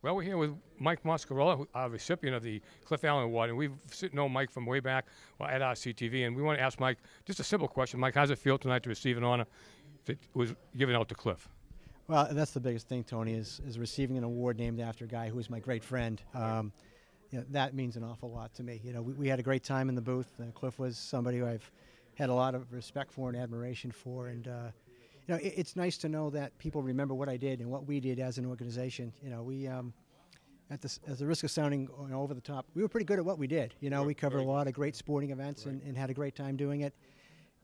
Well, we're here with Mike Moscariello, recipient of the Cliff Allen Award, and we've known Mike from way back at RCTV, and we want to ask Mike just a simple question. Mike, how does it feel tonight to receive an honor that was given out to Cliff? Well, that's the biggest thing, Tony, is receiving an award named after a guy who is my great friend. That means an awful lot to me. We had a great time in the booth. Cliff was somebody who I've had a lot of respect for and admiration for, and it's nice to know that people remember what I did and what we did as an organization. We, at the risk of sounding over the top, we were pretty good at what we did. We covered a lot of great sporting events and had a great time doing it.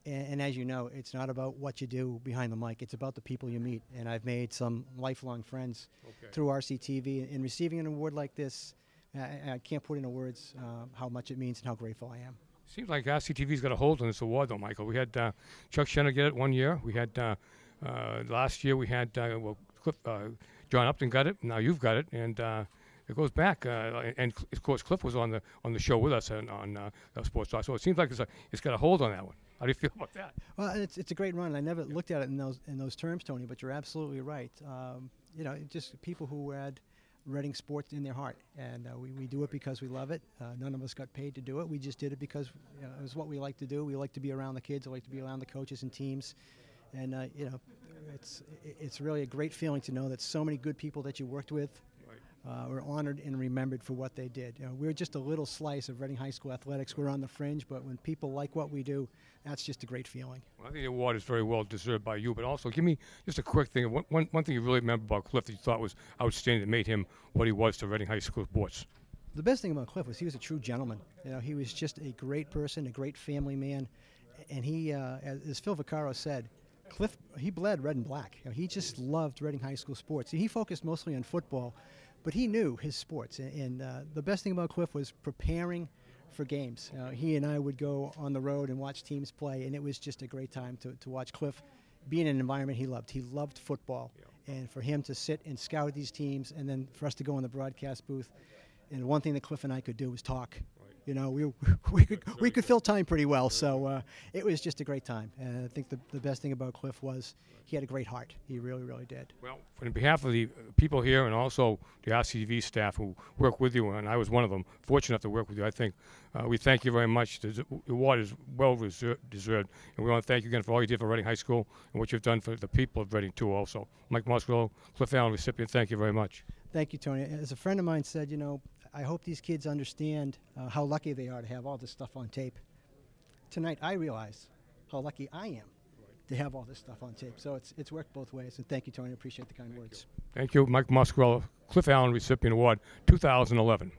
And as you know, it's not about what you do behind the mic. It's about the people you meet. And I've made some lifelong friends through RCTV. And receiving an award like this, I can't put into words how much it means and how grateful I am. Seems like RCTV's got a hold on this award, though, Michael. We had Chuck Shenner get it one year. We had last year we had Cliff, John Upton got it. Now you've got it, and it goes back. And of course, Cliff was on the show with us on Sports Talk. So it seems like it's got a hold on that one. How do you feel about that? Well, it's a great run. I never looked at it in those terms, Tony. But you're absolutely right. Just people who had Reading sports in their heart, and we do it because we love it. None of us got paid to do it. We just did it because it was what we like to do. We like to be around the kids. We like to be around the coaches and teams, and it's really a great feeling to know that so many good people that you worked with were honored and remembered for what they did. We're just a little slice of Reading High School athletics. We're on the fringe, but when people like what we do, that's just a great feeling. Well, I think the award is very well deserved by you, but also give me just a quick thing. One thing you really remember about Cliff that you thought was outstanding that made him what he was to Reading High School sports. The best thing about Cliff was he was a true gentleman. He was just a great person, a great family man, and he, as Phil Vaccaro said, Cliff, he bled red and black. He just loved Reading High School sports. He focused mostly on football, but he knew his sports. And the best thing about Cliff was preparing for games. He and I would go on the road and watch teams play, and it was just a great time to watch Cliff be in an environment he loved. He loved football, and for him to sit and scout these teams, and then for us to go in the broadcast booth, and one thing that Cliff and I could do was talk. We could fill time pretty well, so it was just a great time. And I think the best thing about Cliff was he had a great heart. He really, really did. Well, on behalf of the people here and also the RCTV staff who work with you, and I was one of them, fortunate enough to work with you, I think we thank you very much. The award is well deserved, and we want to thank you again for all you did for Reading High School and what you've done for the people of Reading, too, also. Mike Moscariello, Cliff Allen recipient, thank you very much. Thank you, Tony. As a friend of mine said, I hope these kids understand how lucky they are to have all this stuff on tape. Tonight, I realize how lucky I am to have all this stuff on tape. So it's worked both ways. And thank you, Tony. I appreciate the kind words. Thank you, Mike Moscariello, Cliff Allen Recipient Award 2011.